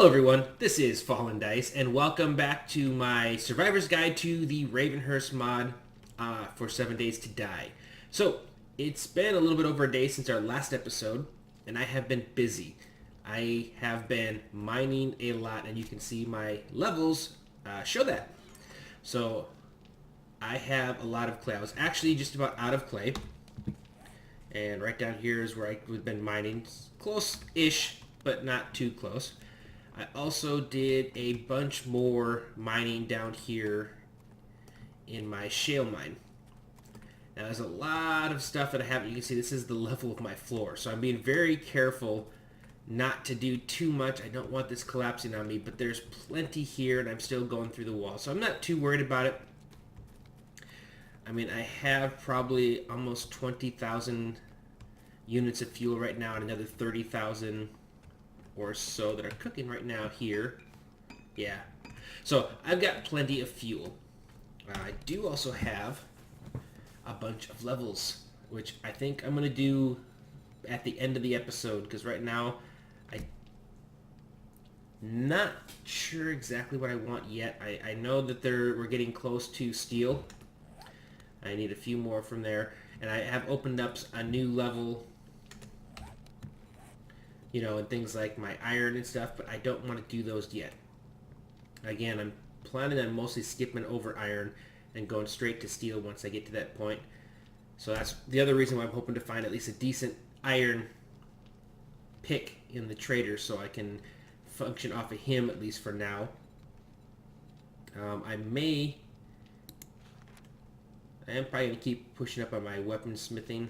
Hello everyone, this is Fallendice, and welcome back to my Survivor's Guide to the Ravenhearst mod for 7 Days to Die. So, it's been a little bit over a day since our last episode, and I have been busy. I have been mining a lot, and you can see my levels show that. So, I have a lot of clay. I was actually just about out of clay, and right down here is where I've been mining. Close-ish, but not too close. I also did a bunch more mining down here in my shale mine. Now there's a lot of stuff that I haven't. You can see this is the level of my floor. So I'm being very careful not to do too much. I don't want this collapsing on me, but there's plenty here and I'm still going through the wall. So I'm not too worried about it. I mean, I have probably almost 20,000 units of fuel right now and another 30,000 or so that are cooking right now here. Yeah. So I've got plenty of fuel. I do also have a bunch of levels, which I think I'm going to do at the end of the episode, because right now I'm not sure exactly what I want yet. I know that we're getting close to steel. I need a few more from there. And I have opened up a new level, you know, and things like my iron and stuff, but I don't want to do those yet. Again, I'm planning on mostly skipping over iron and going straight to steel once I get to that point. So that's the other reason why I'm hoping to find at least a decent iron pick in the trader so I can function off of him at least for now. I am probably going to keep pushing up on my weaponsmithing.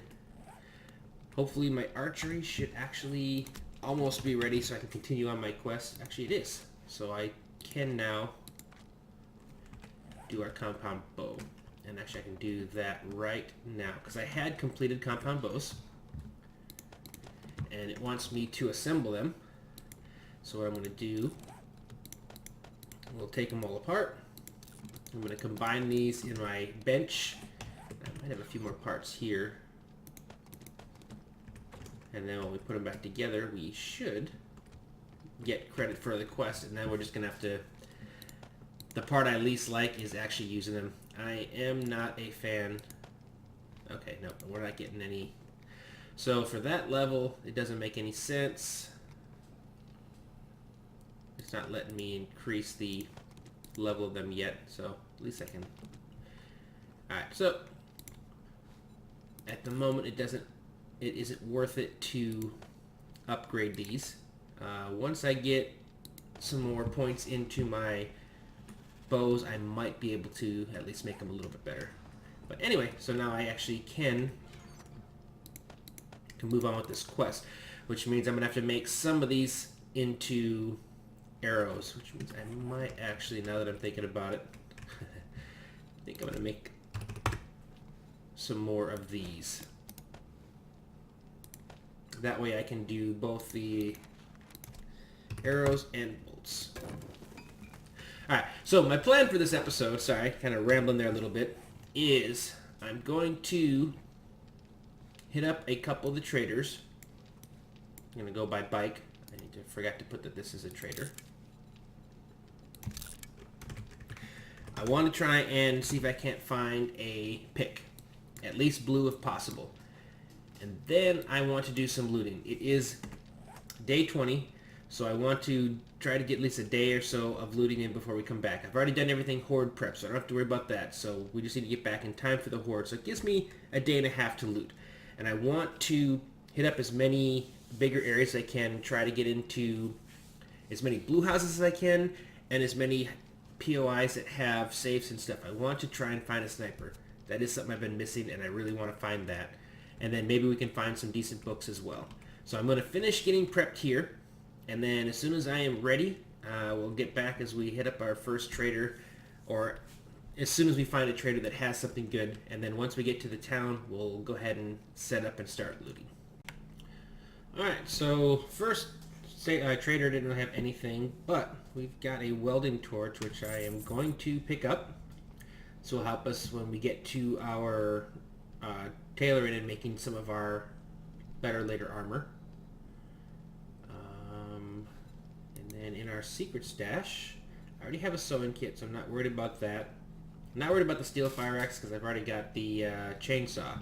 Hopefully my archery should actually almost be ready so I can continue on my quest. Actually, it is. So I can now do our compound bow. And actually I can do that right now because I had completed compound bows. And it wants me to assemble them. So what I'm going to do, we'll take them all apart. I'm going to combine these in my bench. I might have a few more parts here. And then when we put them back together, we should get credit for the quest. And then we're just going to have to... The part I least like is actually using them. I am not a fan... Okay, no, we're not getting any... So for that level, it doesn't make any sense. It's not letting me increase the level of them yet. So at least I can... Alright, so... At the moment, it isn't worth it to upgrade these. Once I get some more points into my bows, I might be able to at least make them a little bit better. But anyway, so now I actually can move on with this quest, which means I'm going to have to make some of these into arrows, which means I might actually, now that I'm thinking about it, I think I'm going to make some more of these. That way I can do both the arrows and bolts. Alright, so my plan for this episode, sorry, kind of rambling there a little bit, is I'm going to hit up a couple of the traders. I'm going to go by bike. Forgot to put that this is a trader. I want to try and see if I can't find a pick. At least blue if possible. And then I want to do some looting. It is day 20, so I want to try to get at least a day or so of looting in before we come back. I've already done everything horde prep, so I don't have to worry about that. So we just need to get back in time for the horde. So it gives me a day and a half to loot. And I want to hit up as many bigger areas as I can, try to get into as many blue houses as I can, and as many POIs that have safes and stuff. I want to try and find a sniper. That is something I've been missing, and I really want to find that. And then maybe we can find some decent books as well. So I'm going to finish getting prepped here, and then as soon as I am ready, we'll get back as we hit up our first trader, or as soon as we find a trader that has something good. And then once we get to the town, we'll go ahead and set up and start looting. Alright, so first trader didn't really have anything, but we've got a welding torch, which I am going to pick up. This will help us when we get to our tailoring and making some of our better later armor. And And in our secret stash, I already have a sewing kit, so I'm not worried about that. I'm not worried about the steel fire axe because I've already got the chainsaw.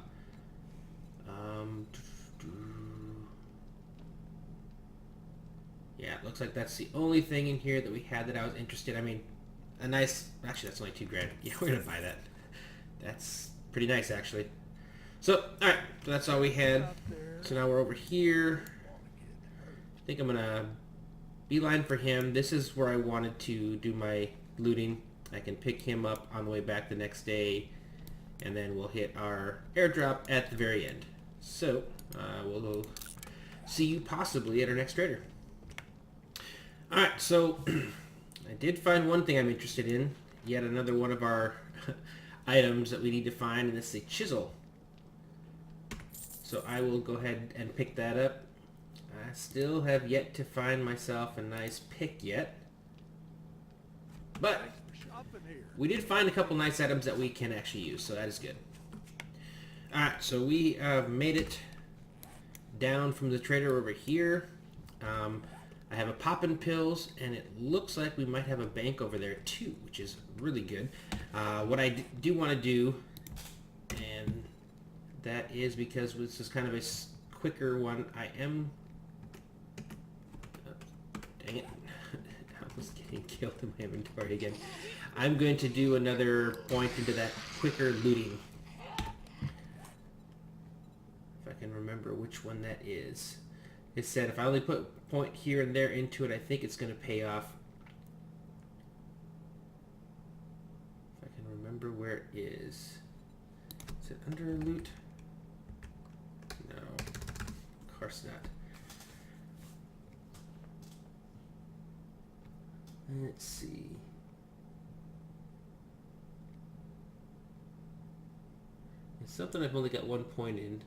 Yeah, it looks like that's the only thing in here that we had that I was interested. I mean, a nice... Actually, that's only $2,000. Yeah, we're going to buy that. That's pretty nice, actually. So, alright. So that's all we had. So now we're over here. I think I'm going to beeline for him. This is where I wanted to do my looting. I can pick him up on the way back the next day. And then we'll hit our airdrop at the very end. So, we'll see you possibly at our next trader. Alright, so I did find one thing I'm interested in. Yet another one of our items that we need to find, and this is a chisel. So I will go ahead and pick that up. I still have yet to find myself a nice pick yet. But we did find a couple nice items that we can actually use, so that is good. Alright, so we made it down from the trader over here. I have a poppin' pills, and it looks like we might have a bank over there too, which is really good. What I do want to do, and that is because this is kind of a quicker one, I am... dang it. I was getting killed in my inventory again. I'm going to do another point into that quicker looting. If I can remember which one that is. It said if I only put a point here and there into it, I think it's going to pay off. If I can remember where it is. Is it under loot? No, of course not. Let's see. It's something I've only got 1 point in.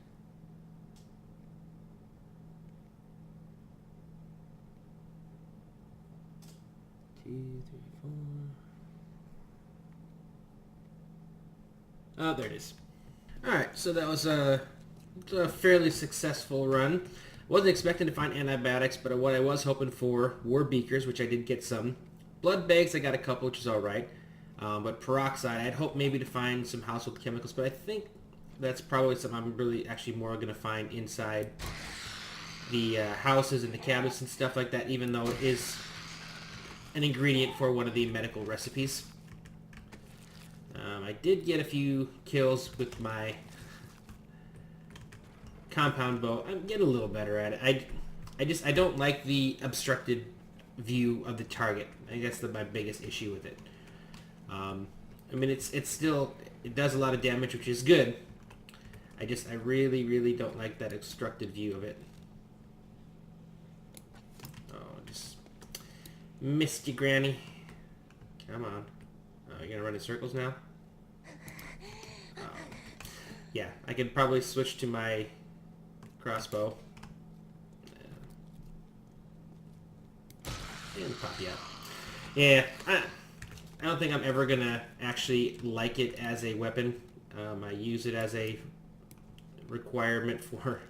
Two, three, four. Oh, there it is. Alright, so that was a fairly successful run. Wasn't expecting to find antibiotics, but what I was hoping for were beakers, which I did get some. Blood bags, I got a couple, which is alright. But peroxide, I'd hoped maybe to find some household chemicals, but I think that's probably something I'm really actually more going to find inside the houses and the cabinets and stuff like that, even though it is an ingredient for one of the medical recipes. I did get a few kills with my compound bow. I'm getting a little better at it. I don't like the obstructed view of the target. I think that's my biggest issue with it. I mean, it's still, it does a lot of damage, which is good. I really don't like that obstructed view of it. Missed you, Granny. Come on. Oh, you're gonna run in circles now? Oh. Yeah, I could probably switch to my crossbow. And pop you up. Yeah, I don't think I'm ever gonna actually like it as a weapon. I use it as a requirement for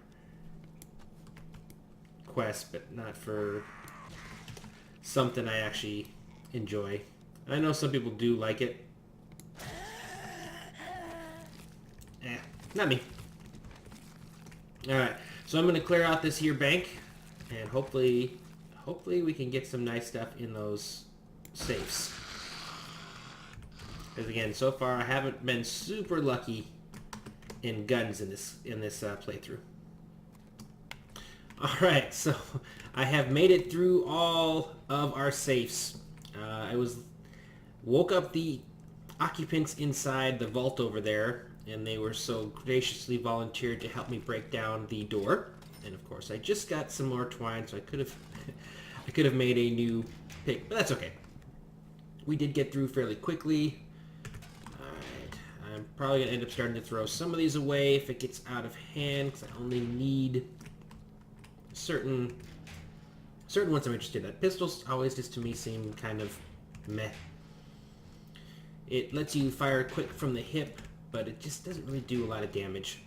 quests, but not for something I actually enjoy. I know some people do like it. Not me. Alright, so I'm going to clear out this here bank, and hopefully we can get some nice stuff in those safes. Because again, so far I haven't been super lucky in guns in this playthrough. Alright, so I have made it through all of our safes. I woke up the occupants inside the vault over there, and they were so graciously volunteered to help me break down the door. And of course, I just got some more twine, so I could have made a new pick, but that's okay. We did get through fairly quickly. Alright, I'm probably going to end up starting to throw some of these away if it gets out of hand, because I only need certain ones I'm interested in. Pistols always just to me seem kind of meh. It lets you fire quick from the hip, but it just doesn't really do a lot of damage.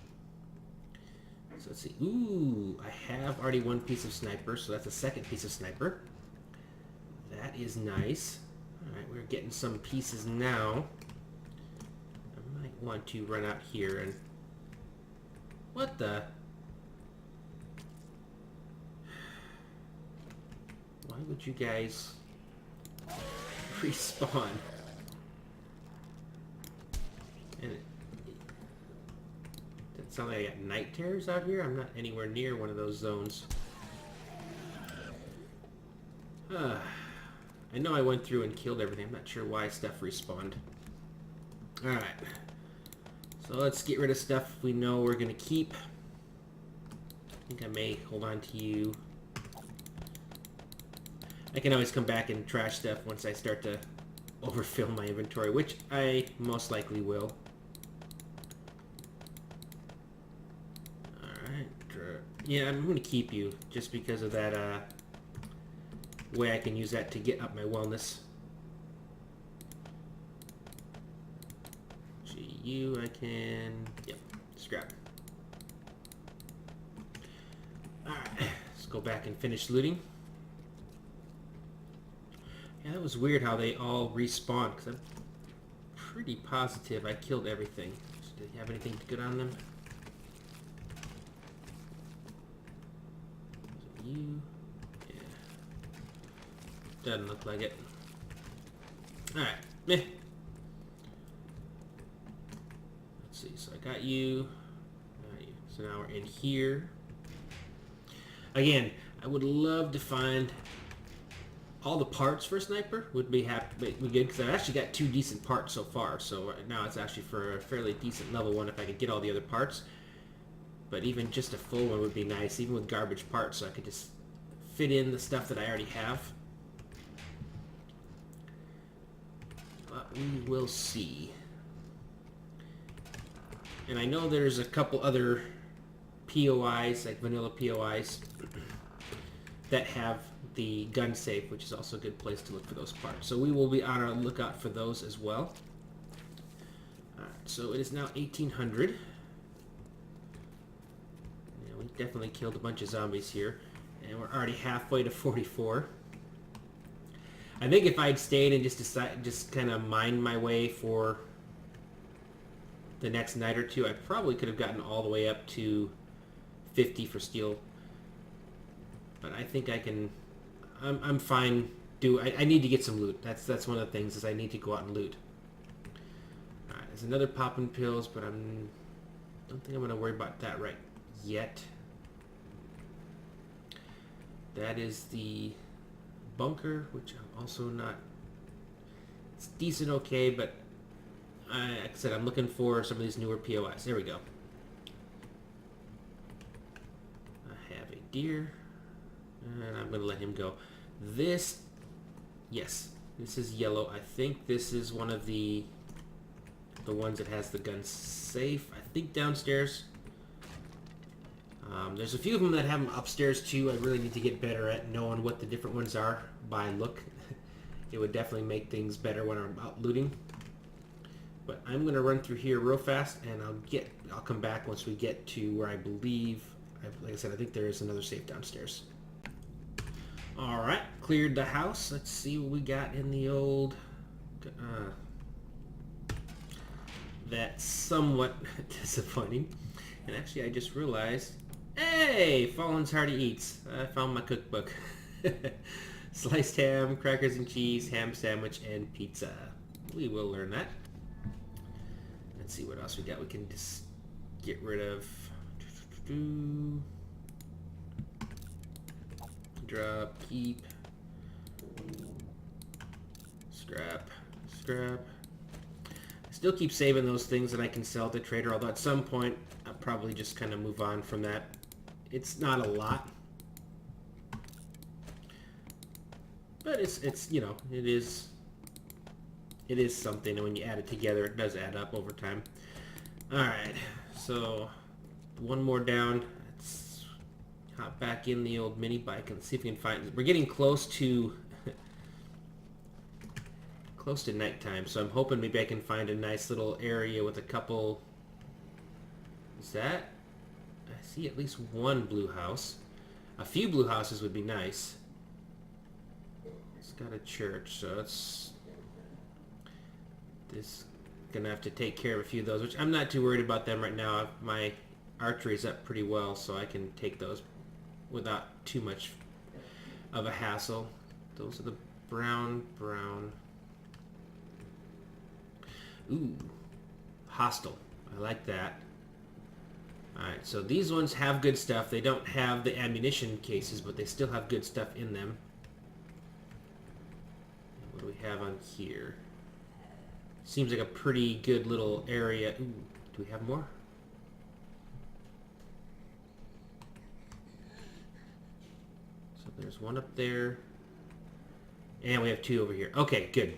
So let's see. Ooh, I have already one piece of sniper, so that's a second piece of sniper. That is nice. Alright, we're getting some pieces now. I might want to run out here and... What the... Why would you guys respawn? And does it sound like I got night terrors out here? I'm not anywhere near one of those zones. I know I went through and killed everything. I'm not sure why stuff respawned. Alright. So let's get rid of stuff we know we're going to keep. I think I may hold on to you. I can always come back and trash stuff once I start to overfill my inventory, which I most likely will. Alright. Yeah, I'm going to keep you just because of that way I can use that to get up my wellness. You, I can... Yep, scrap. Alright, let's go back and finish looting. Yeah, that was weird how they all respawned, because I'm pretty positive I killed everything. Did they have anything good on them? Was it you? Yeah. Doesn't look like it. Alright, meh. See, so I got you. So now we're in here. Again, I would love to find all the parts for a sniper. Would be good because I've actually got 2 decent parts so far. So right now it's actually for a fairly decent level 1 if I could get all the other parts. But even just a full one would be nice, even with garbage parts, so I could just fit in the stuff that I already have. But we will see. And I know there's a couple other POIs, like vanilla POIs, that have the gun safe, which is also a good place to look for those parts. So we will be on our lookout for those as well. Alright, so it is now 1800. Yeah, we definitely killed a bunch of zombies here. And we're already halfway to 44. I think if I'd stayed and just kind of mined my way for the next night or two, I probably could have gotten all the way up to 50 for steel. But I think I can... I'm fine. I need to get some loot. That's one of the things, is I need to go out and loot. Alright, there's another popping pills, but don't think I'm going to worry about that right yet. That is the bunker, which I'm also not... It's decent okay, but like I said, I'm looking for some of these newer POIs. There we go. I have a deer, and I'm going to let him go. This, yes, this is yellow. I think this is one of the ones that has the gun safe. I think downstairs. There's a few of them that have them upstairs too. I really need to get better at knowing what the different ones are by look. It would definitely make things better when I'm out looting. But I'm going to run through here real fast, and I'll come back once we get to where I believe, like I said, I think there is another safe downstairs. Alright, cleared the house. Let's see what we got in the old... that's somewhat disappointing. And actually, I just realized, hey, Fallen's Hearty Eats. I found my cookbook. Sliced ham, crackers and cheese, ham sandwich, and pizza. We will learn that. Let's see what else we got. We can just get rid of... Drop, keep, scrap. I still keep saving those things that I can sell to trader, although at some point I'll probably just kind of move on from that. It's not a lot, but it's you know, it is something, and when you add it together, it does add up over time. Alright, so one more down. Let's hop back in the old mini bike and see if we can find... We're getting close to nighttime, so I'm hoping maybe I can find a nice little area with a couple... Is that... I see at least one blue house. A few blue houses would be nice. It's got a church, so it's this gonna have to take care of a few of those, which I'm not too worried about them right now. My archery's up pretty well, so I can take those without too much of a hassle. Those are the brown. Ooh, hostile. I like that. Alright, so these ones have good stuff. They don't have the ammunition cases, but they still have good stuff in them. What do we have on here? Seems like a pretty good little area. Ooh, do we have more? So there's one up there. And we have two over here. Okay, good.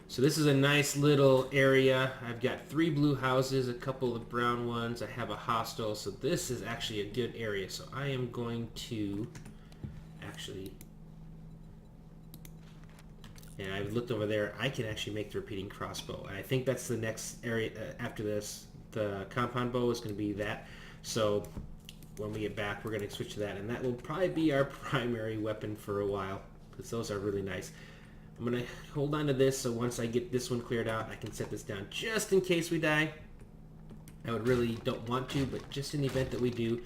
So this is a nice little area. I've got 3 blue houses, a couple of brown ones. I have a hostel, so this is actually a good area. So I am going to actually... And I've looked over there. I can actually make the repeating crossbow. And I think that's the next area after this. The compound bow is going to be that. So when we get back, we're going to switch to that. And that will probably be our primary weapon for a while, because those are really nice. I'm going to hold on to this, so once I get this one cleared out, I can set this down just in case we die. I would really don't want to, but just in the event that we do,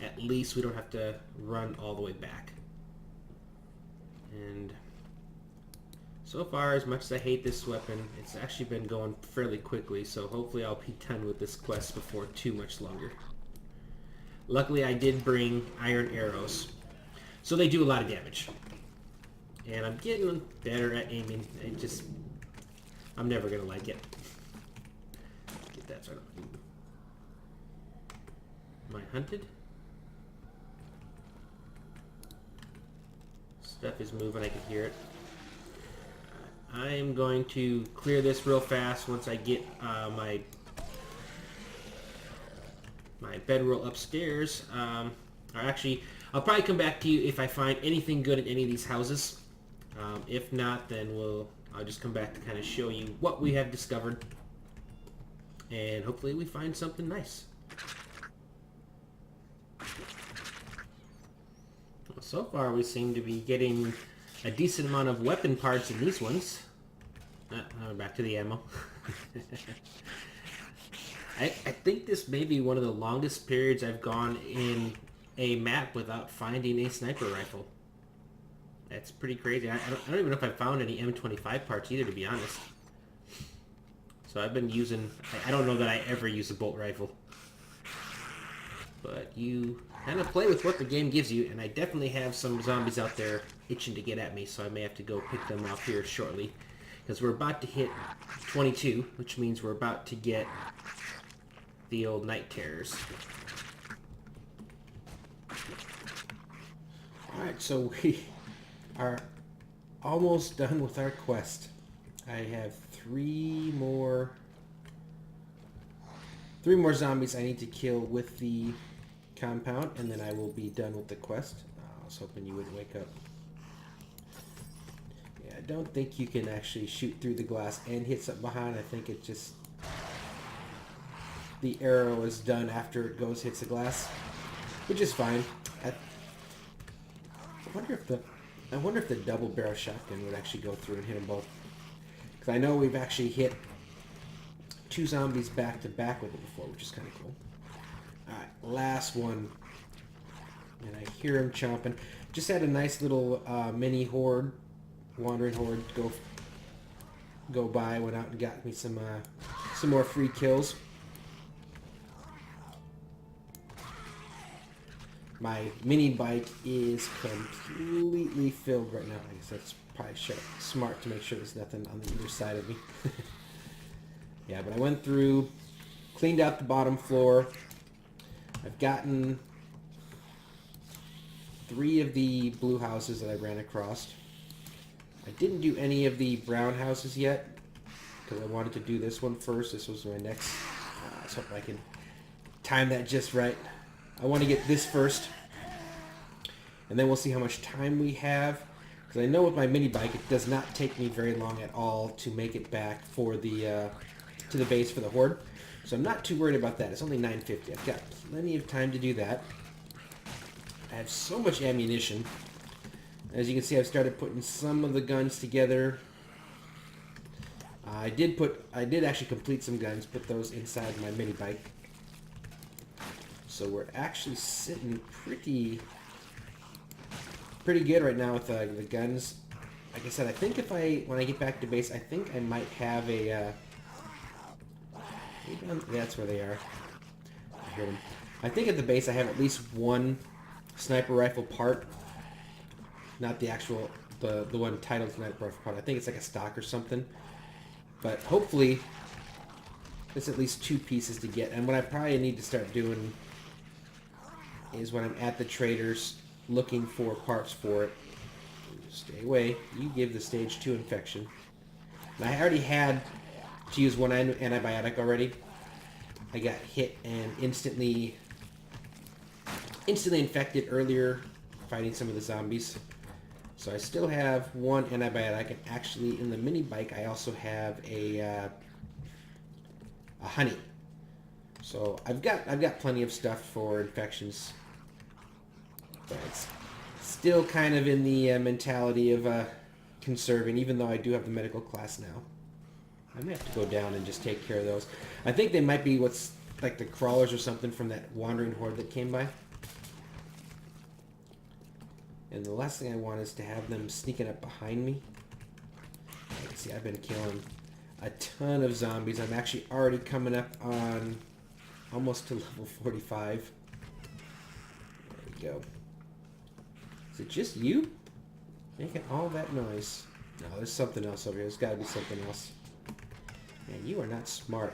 at least we don't have to run all the way back. And so far, as much as I hate this weapon, it's actually been going fairly quickly, so hopefully I'll be done with this quest before too much longer. Luckily, I did bring iron arrows, so they do a lot of damage. And I'm getting better at aiming. I'm never going to like it. Get that started. Am I hunted? Stuff is moving, I can hear it. I am going to clear this real fast once I get my bedroll upstairs. Or actually, I'll probably come back to you if I find anything good in any of these houses. If not, then I'll just come back to kind of show you what we have discovered. And hopefully we find something nice. Well, so far we seem to be getting a decent amount of weapon parts in these ones. Now we're back to the ammo. I think this may be one of the longest periods I've gone in a map without finding a sniper rifle. That's pretty crazy. I don't even know if I found any M25 parts either, to be honest. So I've been using... I don't know that I ever use a bolt rifle. But you kind of play with what the game gives you, and I definitely have some zombies out there itching to get at me, so I may have to go pick them off here shortly. Because we're about to hit 22, which means we're about to get the old night terrors. Alright, so we are almost done with our quest. I have three more zombies I need to kill with the compound, and then I will be done with the quest. I was hoping you wouldn't wake up. Yeah, I don't think you can actually shoot through the glass and hit something behind. I think it just... the arrow is done after it hits the glass, which is fine. I wonder if the double barrel shotgun would actually go through and hit them both. Because I know we've actually hit 2 zombies back to back with it before, which is kind of cool. Alright, last one. And I hear him chomping. Just had a nice little mini horde, wandering horde go by. Went out and got me some more free kills. My mini bike is completely filled right now. I guess that's probably smart to make sure there's nothing on the other side of me. Yeah, but I went through, cleaned out the bottom floor. I've gotten 3 of the blue houses that I ran across. I didn't do any of the brown houses yet because I wanted to do this one first. This was my next. I was hoping I can time that just right. I want to get this first, and then we'll see how much time we have. Because I know with my mini bike, it does not take me very long at all to make it back for the to the base for the horde. So I'm not too worried about that. It's only 9:50. I've got plenty of time to do that. I have so much ammunition. As you can see, I've started putting some of the guns together. I did actually complete some guns, put those inside my mini bike. So we're actually sitting pretty good right now with the guns. Like I said, I think when I get back to base, I think I might have a, that's where they are. I hear them. I think at the base I have at least one sniper rifle part. Not the actual, the one titled sniper rifle part. I think it's like a stock or something. But hopefully, there's at least 2 pieces to get. And what I probably need to start doing is when I'm at the traders looking for parts for it. Stay away. You give the stage 2 infection. And I already had to use one antibiotic already. I got hit and instantly infected earlier fighting some of the zombies. So I still have one antibiotic, and actually in the mini bike I also have a honey. So I've got plenty of stuff for infections, but it's still kind of in the mentality of conserving, even though I do have the medical class now. I may have to go down and just take care of those. I think they might be what's like the crawlers or something from that wandering horde that came by. And the last thing I want is to have them sneaking up behind me. You can see I've been killing a ton of zombies. I'm actually already coming up on almost to level 45. There we go. Is it just you making all that noise? No, there's something else over here. There's got to be something else. Man, you are not smart.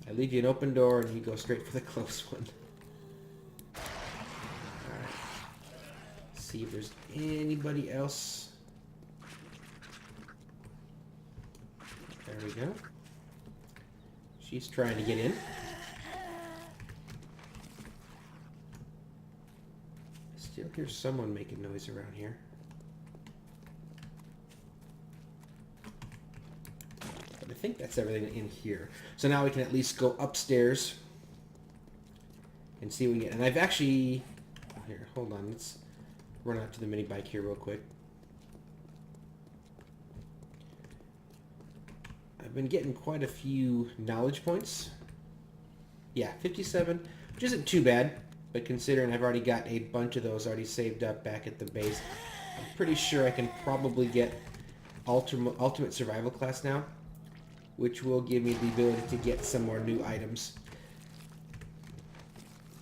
I leave you an open door and you go straight for the close one. See if there's anybody else. There we go. She's trying to get in. I still hear someone making noise around here. But I think that's everything in here. So now we can at least go upstairs and see what we get. And I've actually... Here, hold on. Let's run out to the mini bike here real quick. I've been getting quite a few knowledge points. Yeah, 57, which isn't too bad, but considering I've already got a bunch of those already saved up back at the base, I'm pretty sure I can probably get ultimate survival class now, which will give me the ability to get some more new items.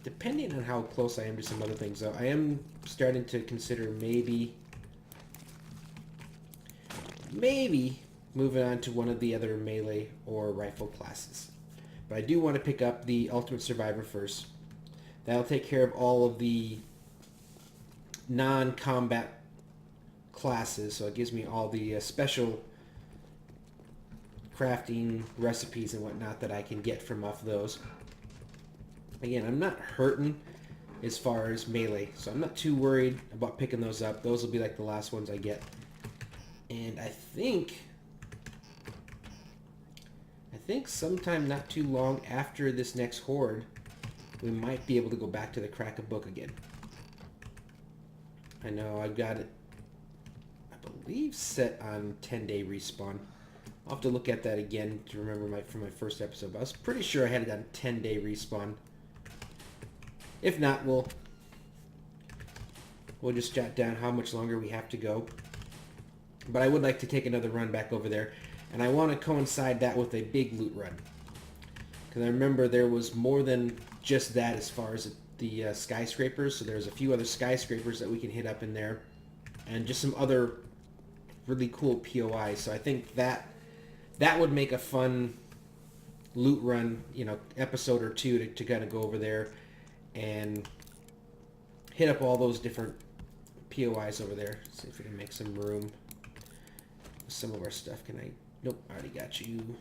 Depending on how close I am to some other things, though, I am starting to consider maybe moving on to one of the other melee or rifle classes. But I do want to pick up the Ultimate Survivor first. That'll take care of all of the non-combat classes, so it gives me all the special crafting recipes and whatnot that I can get from off those. Again, I'm not hurting as far as melee, so I'm not too worried about picking those up. Those will be like the last ones I get. And I think sometime not too long after this next horde, we might be able to go back to the Crack a Book again. I know I've got it, I believe, set on 10-day respawn. I'll have to look at that again to remember from my first episode, but I was pretty sure I had it on 10-day respawn. If not, we'll just jot down how much longer we have to go. But I would like to take another run back over there, and I want to coincide that with a big loot run. Because I remember there was more than just that as far as the skyscrapers, so there's a few other skyscrapers that we can hit up in there, and just some other really cool POIs. So I think that would make a fun loot run, episode or two to kind of go over there and hit up all those different POIs over there. See if we can make some room with some of our stuff. Can I? Nope, I already got you.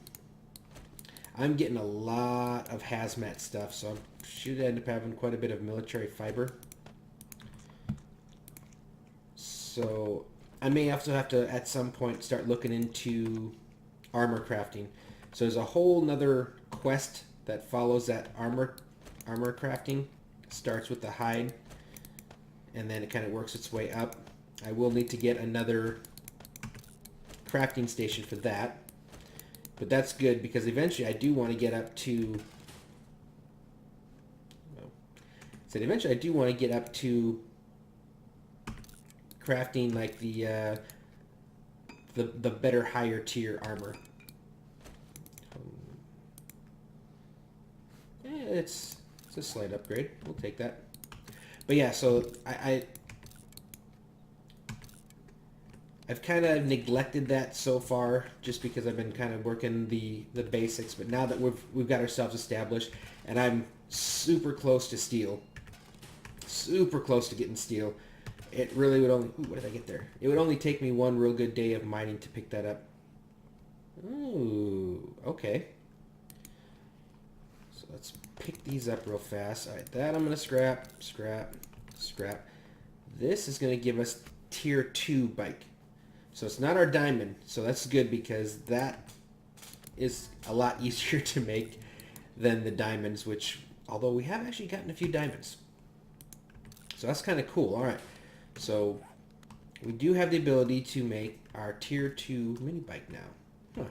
I'm getting a lot of hazmat stuff, so I should end up having quite a bit of military fiber. So I may also have to, at some point, start looking into armor crafting. So there's a whole nother quest that follows that armor crafting. Starts with the hide, and then it kind of works its way up. I will need to get another crafting station for that. But that's good because eventually I do want to get up to... eventually I do want to get up to crafting like the better higher tier armor. It's a slight upgrade. We'll take that. But yeah, so I've kind of neglected that so far just because I've been kind of working the basics. But now that we've got ourselves established, and I'm super close to steel, super close to getting steel, it really would only... Ooh, what did I get there? It would only take me one real good day of mining to pick that up. Ooh, okay. So let's pick these up real fast. All right, that I'm going to scrap. This is going to give us tier 2 bike. So it's not our diamond, so that's good because that is a lot easier to make than the diamonds, which, although we have actually gotten a few diamonds. So that's kind of cool. All right, so we do have the ability to make our tier 2 mini bike now. Huh.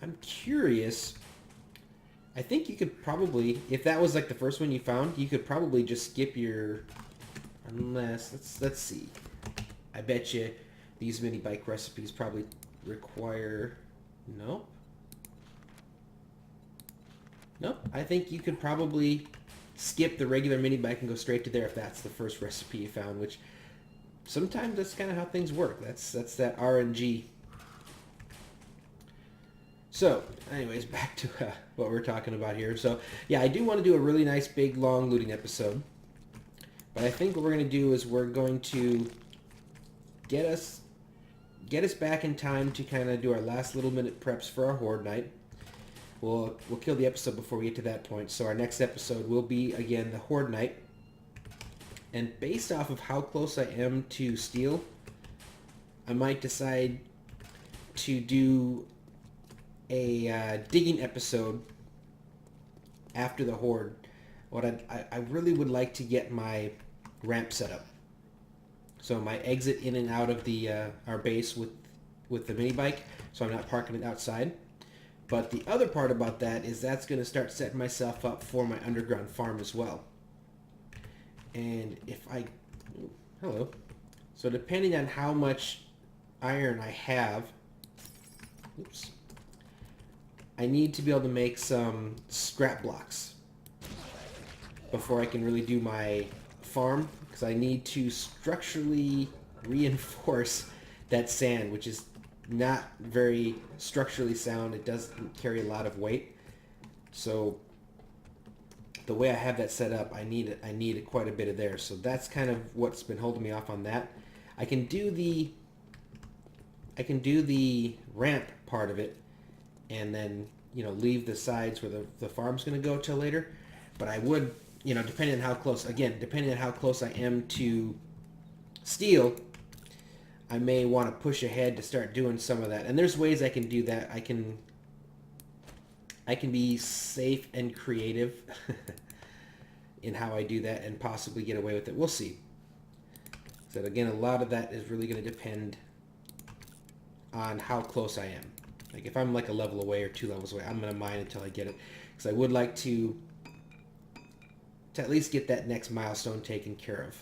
I'm curious. I think you could probably, if that was like the first one you found, you could probably just skip your, unless, let's see. I bet you these mini bike recipes probably require, nope. I think you could probably skip the regular mini bike and go straight to there if that's the first recipe you found, which sometimes that's kind of how things work. That's that RNG. So, anyways, back to what we're talking about here. So, yeah, I do want to do a really nice, big, long looting episode. But I think what we're going to do is we're going to get us back in time to kind of do our last little minute preps for our Horde Night. We'll kill the episode before we get to that point. So our next episode will be, again, the Horde Night. And based off of how close I am to steel, I might decide to do a digging episode after the Horde. What I really would like to get my ramp set up. So my exit in and out of the our base with the mini bike, so I'm not parking it outside. But the other part about that is that's going to start setting myself up for my underground farm as well. And if I... Ooh, hello. So depending on how much iron I have... Oops. I need to be able to make some scrap blocks before I can really do my farm, because I need to structurally reinforce that sand, which is not very structurally sound. It doesn't carry a lot of weight. So the way I have that set up, I need quite a bit of there. So that's kind of what's been holding me off on that. I can do the ramp part of it, and then leave the sides where the farm's going to go till later. But I would, depending on how close I am to steel, I may want to push ahead to start doing some of that. And there's ways I can do that. I can be safe and creative in how I do that and possibly get away with it. We'll see. So again, a lot of that is really going to depend on how close I am. Like if I'm like a level away or 2 levels away, I'm going to mine until I get it. Because I would like to at least get that next milestone taken care of.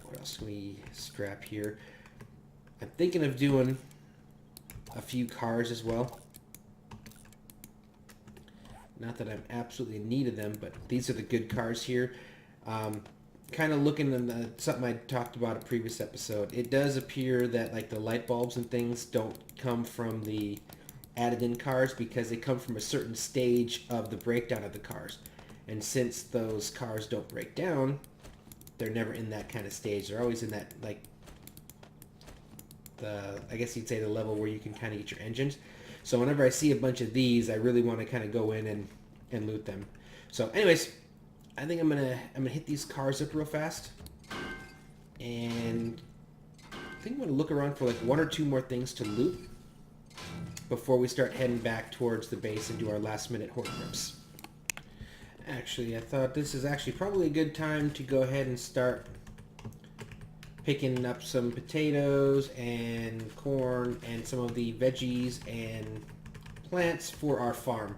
What else can we scrap here? I'm thinking of doing a few cars as well. Not that I'm absolutely in need of them, but these are the good cars here. Kind of looking at something I talked about in a previous episode. It does appear that like the light bulbs and things don't come from the added in cars because they come from a certain stage of the breakdown of the cars. And since those cars don't break down, they're never in that kind of stage. They're always in that, like, I guess you'd say the level where you can kind of get your engines. So whenever I see a bunch of these, I really want to kind of go in and loot them. So anyways, I think I'm gonna hit these cars up real fast. And I think I'm gonna look around for like 1 or 2 more things to loot before we start heading back towards the base and do our last minute horde rips. Actually, I thought this is actually probably a good time to go ahead and start picking up some potatoes and corn and some of the veggies and plants for our farm,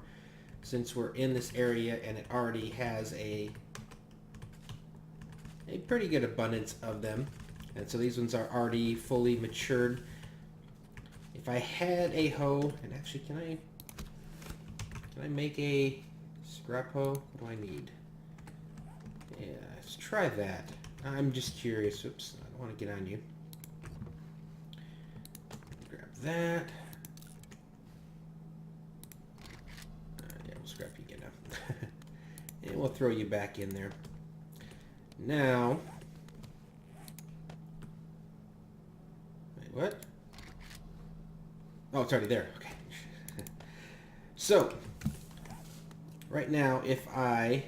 since we're in this area and it already has a pretty good abundance of them. And so these ones are already fully matured. If I had a hoe, and actually can I make a scrap hoe? What do I need? Yeah, let's try that. I'm just curious. Oops, I don't want to get on you. Grab that. Yeah, we'll scrap you again now. And we'll throw you back in there. Now, wait, what? Oh, it's already there. Okay. So, right now, if I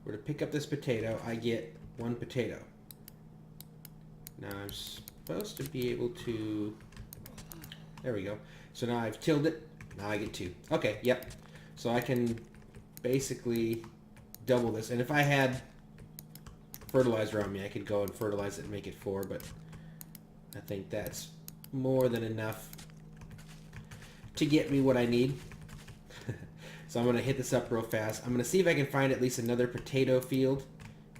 were to pick up this potato, I get 1 potato. Now I'm supposed to be able to... There we go. So now I've tilled it. Now I get 2. Okay, yep. So I can basically double this. And if I had fertilizer on me, I could go and fertilize it and make it 4, but I think that's more than enough to get me what I need. So I'm going to hit this up real fast. I'm going to see if I can find at least another potato field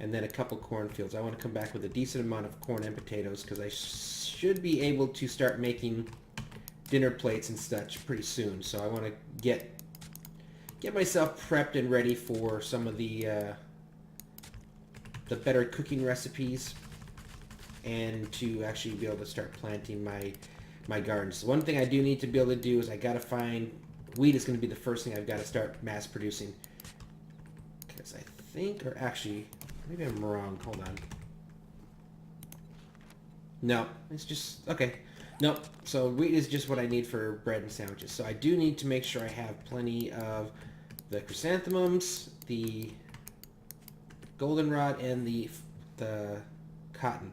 and then a couple corn fields. I want to come back with a decent amount of corn and potatoes because I should be able to start making dinner plates and such pretty soon. So I want to get myself prepped and ready for some of the better cooking recipes and to actually be able to start planting my gardens. One thing I do need to be able to do is I got to find... Wheat is going to be the first thing I've got to start mass producing. Because I think, or actually, maybe I'm wrong. Hold on. No, it's just, okay. Nope. So wheat is just what I need for bread and sandwiches. So I do need to make sure I have plenty of the chrysanthemums, the goldenrod, and the cotton.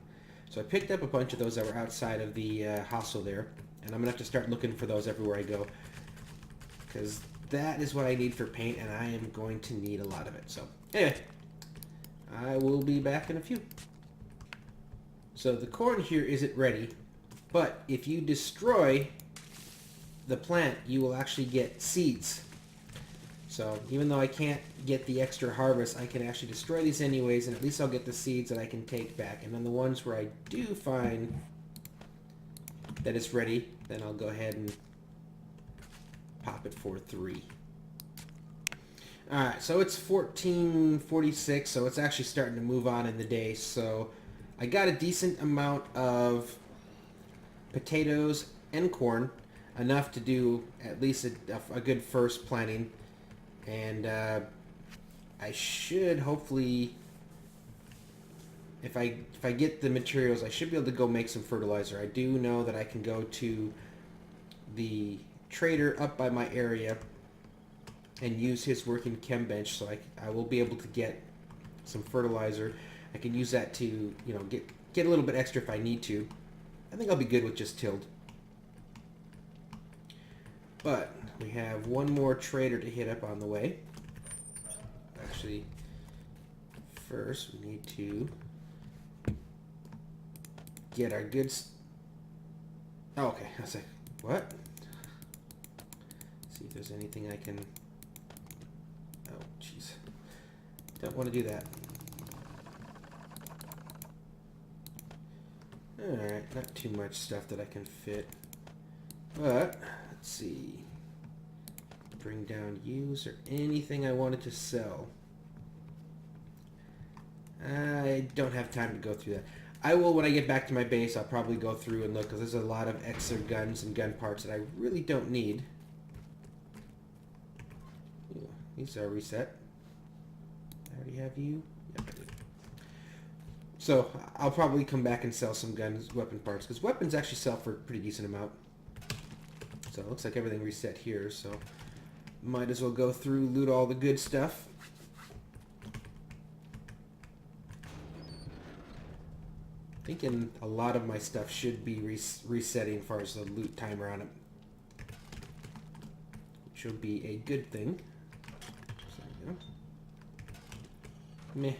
So I picked up a bunch of those that were outside of the hostel there. And I'm going to have to start looking for those everywhere I go. Because that is what I need for paint, and I am going to need a lot of it. So, anyway, I will be back in a few. So the corn here isn't ready, but if you destroy the plant, you will actually get seeds. So even though I can't get the extra harvest, I can actually destroy these anyways, and at least I'll get the seeds that I can take back. And then the ones where I do find that it's ready, then I'll go ahead and pop it for 3. Alright, so it's 14:46, so it's actually starting to move on in the day. So I got a decent amount of potatoes and corn, enough to do at least a good first planting. And I should hopefully, if I get the materials, I should be able to go make some fertilizer. I do know that I can go to the trader up by my area and use his working chem bench, so I will be able to get some fertilizer. I can use that to, you know, get a little bit extra if I need to. I think I'll be good with just tilled. But we have one more trader to hit up on the way. Actually, first we need to get our goods. Oh, okay. I was like, what? See if there's anything I can... Oh, jeez. Don't want to do that. Alright, not too much stuff that I can fit. But, let's see. Bring down use or anything I wanted to sell. I don't have time to go through that. I will, when I get back to my base, I'll probably go through and look, because there's a lot of extra guns and gun parts that I really don't need. Ooh, these are reset. I already have you. Yep, I did. So I'll probably come back and sell some guns, weapon parts, because weapons actually sell for a pretty decent amount. So it looks like everything reset here, so might as well go through, loot all the good stuff. Thinking a lot of my stuff should be resetting as far as the loot timer on it, which will be a good thing. So there we go. Meh.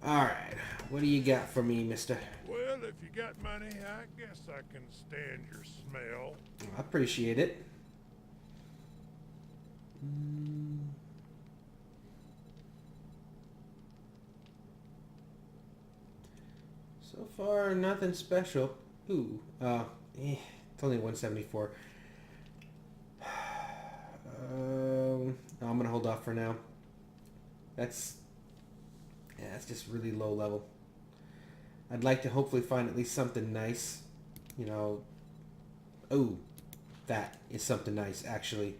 Alright, What do you got for me, mister? Well, if you got money, I guess I can stand your smell. I appreciate it. Mm. So far, nothing special. Ooh, it's only 174. No, I'm gonna hold off for now. That's just really low level. I'd like to hopefully find at least something nice. You know. Oh, that is something nice, actually.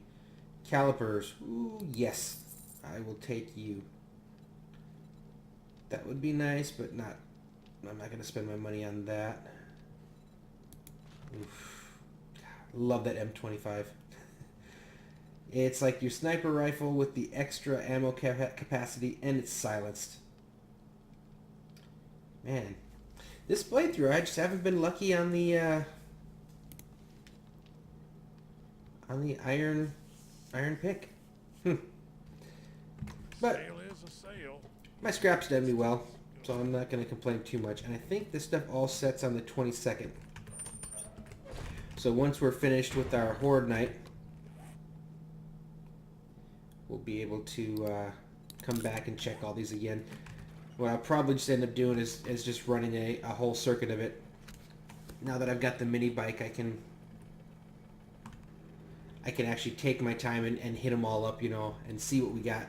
Calipers. Ooh, yes. I will take you. That would be nice, but not... I'm not going to spend my money on that. Oof. Love that M25. It's like your sniper rifle with the extra ammo capacity, and it's silenced. Man. This playthrough, I just haven't been lucky on the iron pick. But Sale is a sale. my scraps done me well, so I'm not going to complain too much. And I think this stuff all sets on the 22nd. So once we're finished with our Horde Night, we'll be able to come back and check all these again. What I'll probably just end up doing is just running a whole circuit of it. Now that I've got the mini bike, I can actually take my time and hit them all up, you know, and see what we got.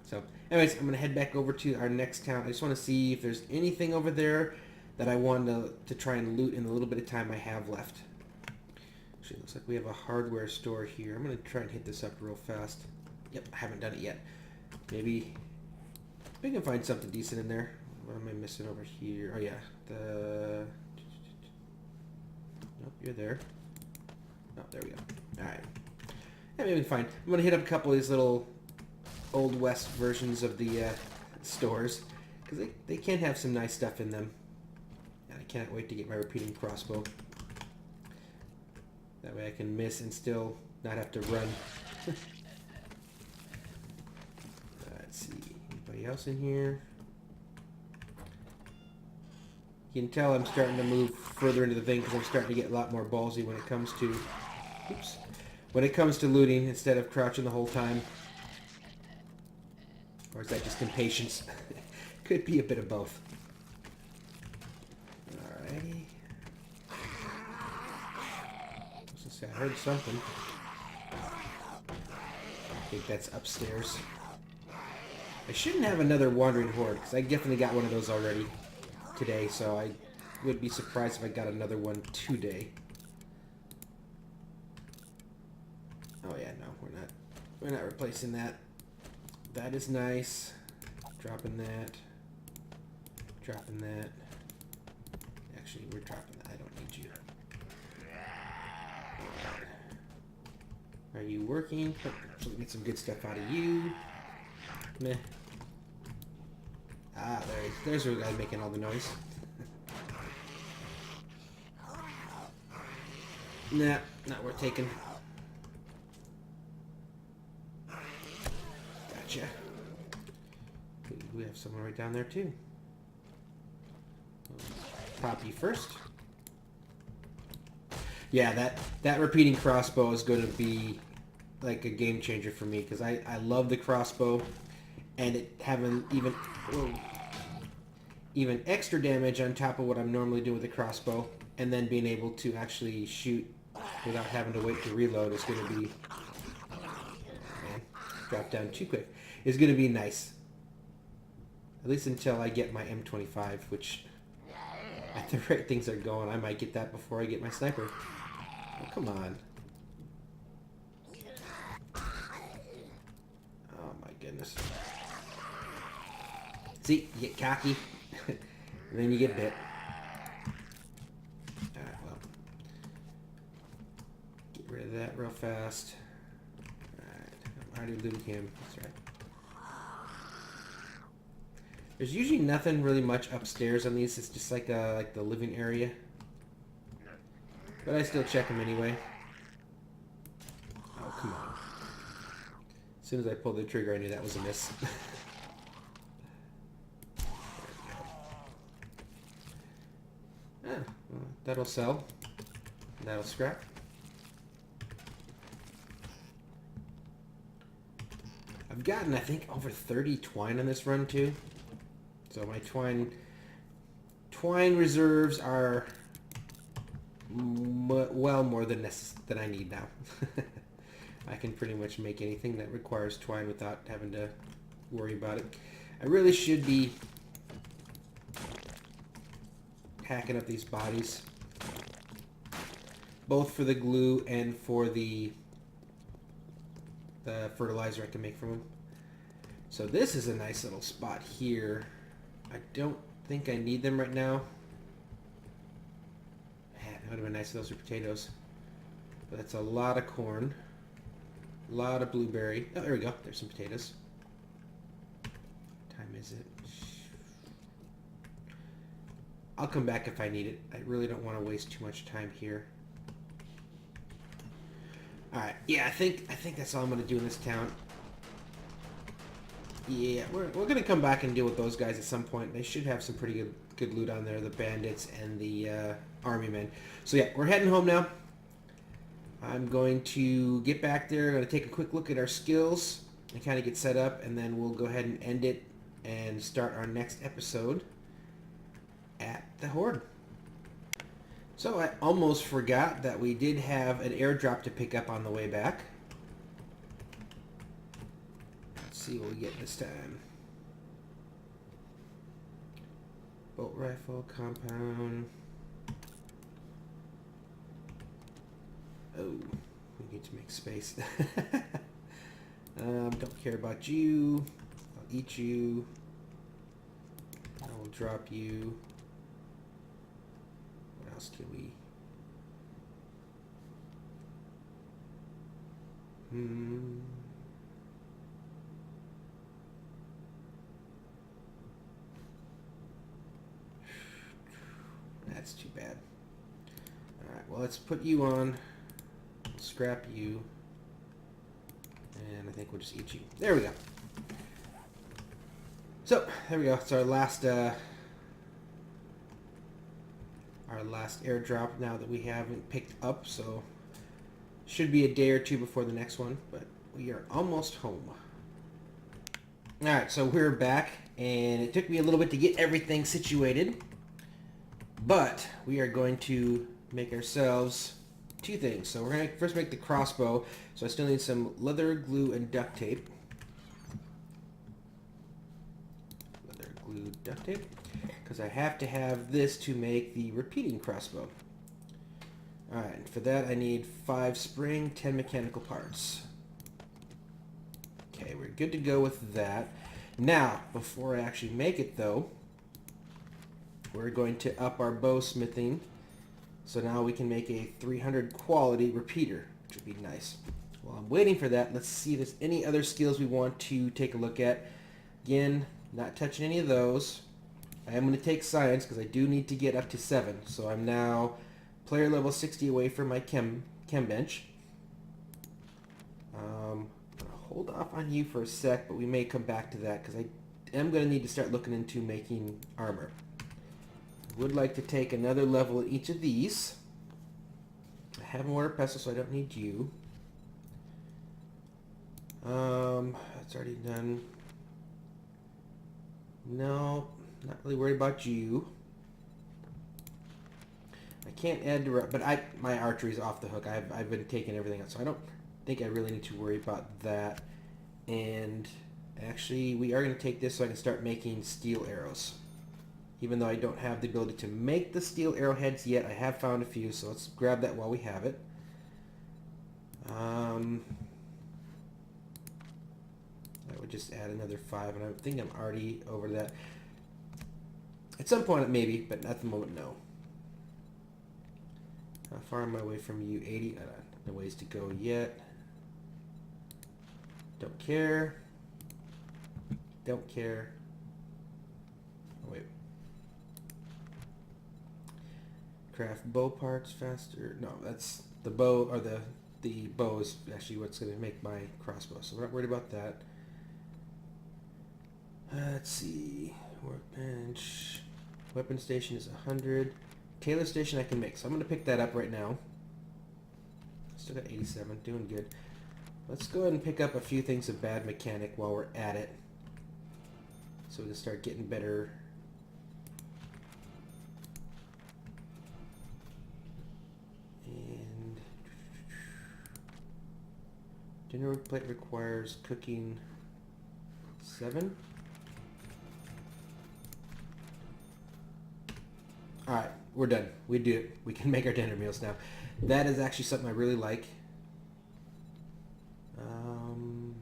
So, anyways, I'm going to head back over to our next town. I just want to see if there's anything over there that I want to try and loot in the little bit of time I have left. Actually, it looks like we have a hardware store here. I'm going to try and hit this up real fast. Yep, I haven't done it yet. Maybe we can find something decent in there. What am I missing over here? Oh, yeah. Nope, you're there. Oh, there we go. Alright. Yeah, maybe fine. I'm going to hit up a couple of these little Old West versions of the stores, because they can have some nice stuff in them. And I can't wait to get my repeating crossbow. That way I can miss and still not have to run. Let's see. Anybody else in here? You can tell I'm starting to move further into the thing because I'm starting to get a lot more ballsy when it comes to... Oops. When it comes to looting instead of crouching the whole time. Or is that just impatience? Could be a bit of both. Alrighty. I heard something. I think that's upstairs. I shouldn't have another wandering horde, because I definitely got one of those already today, so I would be surprised if I got another one today. Oh yeah, no, we're not replacing that. That is nice. Dropping that. Dropping that. Actually, we're dropping that. I don't need you. Are you working? So we get some good stuff out of you. Meh. Ah, there's the guy making all the noise. Nah, not worth taking. Gotcha. We have someone right down there too. Pop you first. Yeah, that repeating crossbow is going to be like a game changer for me, because I love the crossbow, and it having even extra damage on top of what I'm normally doing with the crossbow, and then being able to actually shoot without having to wait to reload is going to be... Man, drop down too quick. Is going to be nice. At least until I get my M25, which at the rate things are going, I might get that before I get my sniper. Oh, come on. Oh my goodness. See, you get cocky, and then you get bit. Alright, well. Get rid of that real fast. Alright, I'm already looting him. That's right. There's usually nothing really much upstairs on these. It's just like the living area. But I still check them anyway. Oh, come on. As soon as I pulled the trigger, I knew that was a miss. Well, that'll sell. That'll scrap. I've gotten, I think, over 30 twine on this run too. So my twine reserves are well more than I need now. I can pretty much make anything that requires twine without having to worry about it. I really should be hacking up these bodies, both for the glue and for the fertilizer I can make from them. So this is a nice little spot here. I don't think I need them right now. Man, that would have been nice if those were potatoes. But that's a lot of corn. A lot of blueberry. Oh, there we go. There's some potatoes. What time is it? I'll come back if I need it. I really don't want to waste too much time here. Alright, yeah, I think that's all I'm going to do in this town. Yeah, we're going to come back and deal with those guys at some point. They should have some pretty good loot on there, the bandits and the army men. So yeah, we're heading home now. I'm going to get back there. I'm going to take a quick look at our skills and kind of get set up, and then we'll go ahead and end it and start our next episode at the Horde. So I almost forgot that we did have an airdrop to pick up on the way back. Let's see what we get this time. Bolt rifle, compound. Oh, we need to make space. Don't care about you. I'll eat you. I will drop you. What else can we? That's too bad. Alright, well, let's put you on. We'll scrap you. And I think we'll just eat you. There we go. So, there we go. It's our last airdrop now that we haven't picked up, so should be a day or two before the next one, but we are almost home. Alright, so we're back, and it took me a little bit to get everything situated, but we are going to make ourselves two things. So we're going to first make the crossbow, so I still need some leather, glue, and duct tape. Leather, glue, duct tape. Because I have to have this to make the repeating crossbow. Alright, for that I need 5 spring, 10 mechanical parts. Okay, we're good to go with that. Now, before I actually make it though, we're going to up our bow smithing. So now we can make a 300 quality repeater, which would be nice. While I'm waiting for that, let's see if there's any other skills we want to take a look at. Again, not touching any of those. I am going to take science because I do need to get up to 7. So I'm now player level 60 away from my chem bench. I'm going to hold off on you for a sec, but we may come back to that because I am going to need to start looking into making armor. Would like to take another level at each of these. I have more pestle, so I don't need you. That's already done. No, not really worried about you. I can't add direct, but my archery is off the hook. I've been taking everything out, so I don't think I really need to worry about that. And actually, we are going to take this so I can start making steel arrows. Even though I don't have the ability to make the steel arrowheads yet, I have found a few, so let's grab that while we have it. I would just add another 5, and I think I'm already over that. At some point, maybe, but at the moment, no. How far am I away from you? 80? No ways to go yet. Don't care. Don't care. Oh, wait. Craft bow parts faster. No, that's the bow, or the bow is actually what's going to make my crossbow, so we're not worried about that. Let's see. Workbench. Weapon station is 100. Tailor station I can make. So I'm going to pick that up right now. Still got 87. Doing good. Let's go ahead and pick up a few things of bad mechanic while we're at it. So we can start getting better. And dinner plate requires cooking 7. Alright, we're done. We do it. We can make our dinner meals now. That is actually something I really like. I'm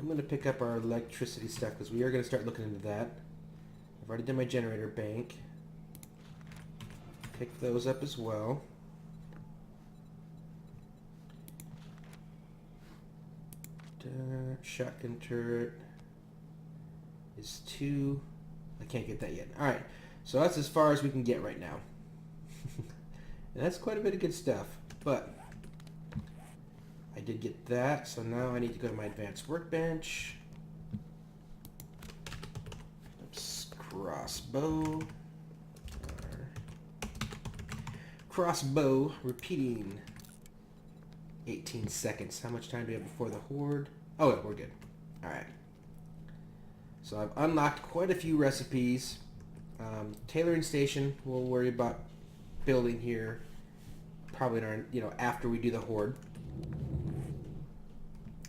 going to pick up our electricity stuff because we are going to start looking into that. I've already done my generator bank. Pick those up as well. Shotgun turret is 2. I can't get that yet. Alright, so that's as far as we can get right now. And that's quite a bit of good stuff, but I did get that, so now I need to go to my advanced workbench. Oops, crossbow. Crossbow, repeating 18 seconds. How much time do we have before the horde? Oh, yeah, we're good. Alright. So I've unlocked quite a few recipes. Tailoring station, we'll worry about building here probably in our, after we do the horde.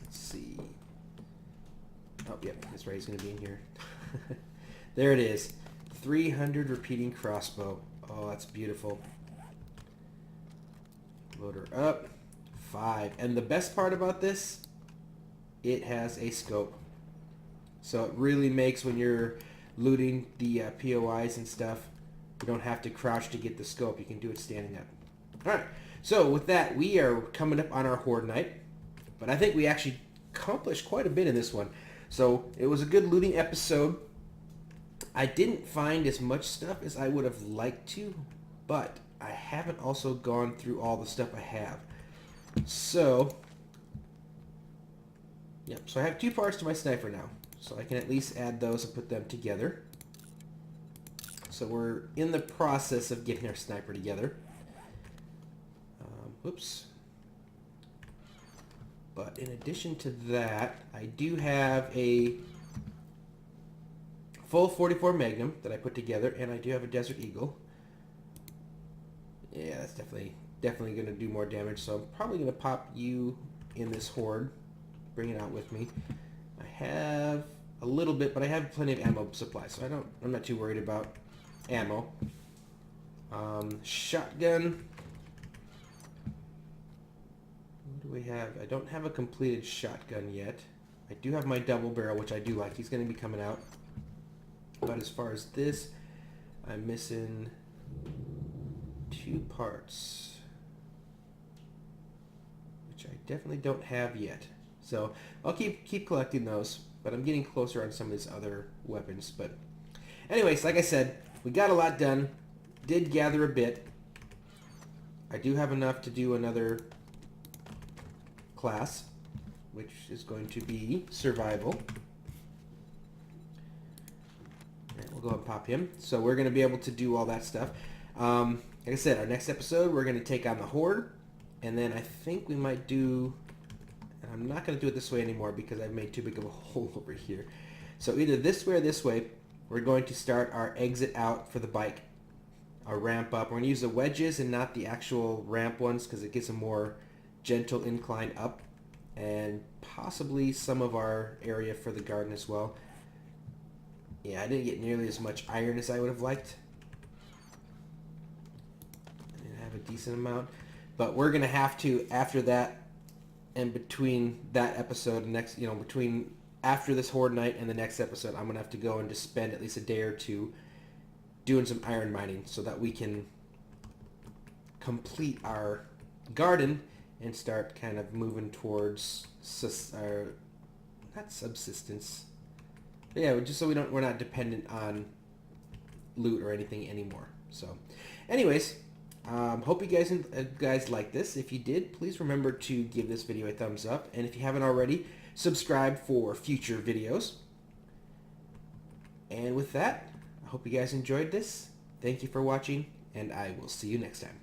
Let's see. Oh, yep, that's right, he's going to be in here. There it is. 300 repeating crossbow. Oh, that's beautiful. Loader up. 5. And the best part about this, it has a scope. So it really makes when you're looting the POIs and stuff, you don't have to crouch to get the scope. You can do it standing up. Alright, so with that, we are coming up on our horde night. But I think we actually accomplished quite a bit in this one. So it was a good looting episode. I didn't find as much stuff as I would have liked to, but I haven't also gone through all the stuff I have. So, yep, so I have 2 parts to my sniper now. So I can at least add those and put them together. So we're in the process of getting our sniper together. Whoops. But in addition to that, I do have a full 44 Magnum that I put together, and I do have a Desert Eagle. Yeah, that's definitely going to do more damage, so I'm probably going to pop you in this horde. Bring it out with me. I have a little bit, but I have plenty of ammo supply, so I'm not too worried about ammo. Shotgun. What do we have? I don't have a completed shotgun yet. I do have my double barrel, which I do like. He's going to be coming out. But as far as this, I'm missing 2 parts, which I definitely don't have yet. So I'll keep collecting those, but I'm getting closer on some of these other weapons. But anyways, like I said, we got a lot done. Did gather a bit. I do have enough to do another class, which is going to be survival. And we'll go ahead and pop him. So we're going to be able to do all that stuff. Like I said, our next episode, we're going to take on the horde, and then I think we might do... And I'm not going to do it this way anymore because I've made too big of a hole over here. So either this way or this way, we're going to start our exit out for the bike. Our ramp up. We're going to use the wedges and not the actual ramp ones because it gives a more gentle incline up. And possibly some of our area for the garden as well. Yeah, I didn't get nearly as much iron as I would have liked. I didn't have a decent amount. But we're going to have to, after that, and between that episode and next, between after this horde night and the next episode, I'm going to have to go and just spend at least a day or 2 doing some iron mining so that we can complete our garden and start kind of moving towards not subsistence. But yeah, just so we're not dependent on loot or anything anymore. So, anyways, hope you guys like this. If you did, please remember to give this video a thumbs up, and if you haven't already, subscribe for future videos. And with that, I hope you guys enjoyed this, Thank you for watching, and I will see you next time.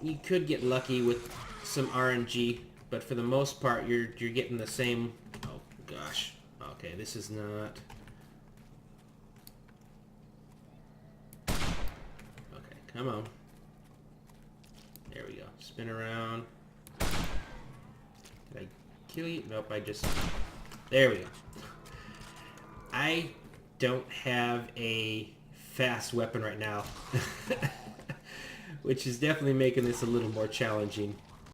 You could get lucky with some RNG, but for the most part, you're getting the same. Oh gosh. Okay, this is not. Okay, come on. There we go. Spin around. Did I kill you? Nope. I just. There we go. I don't have a fast weapon right now. Which is definitely making this a little more challenging.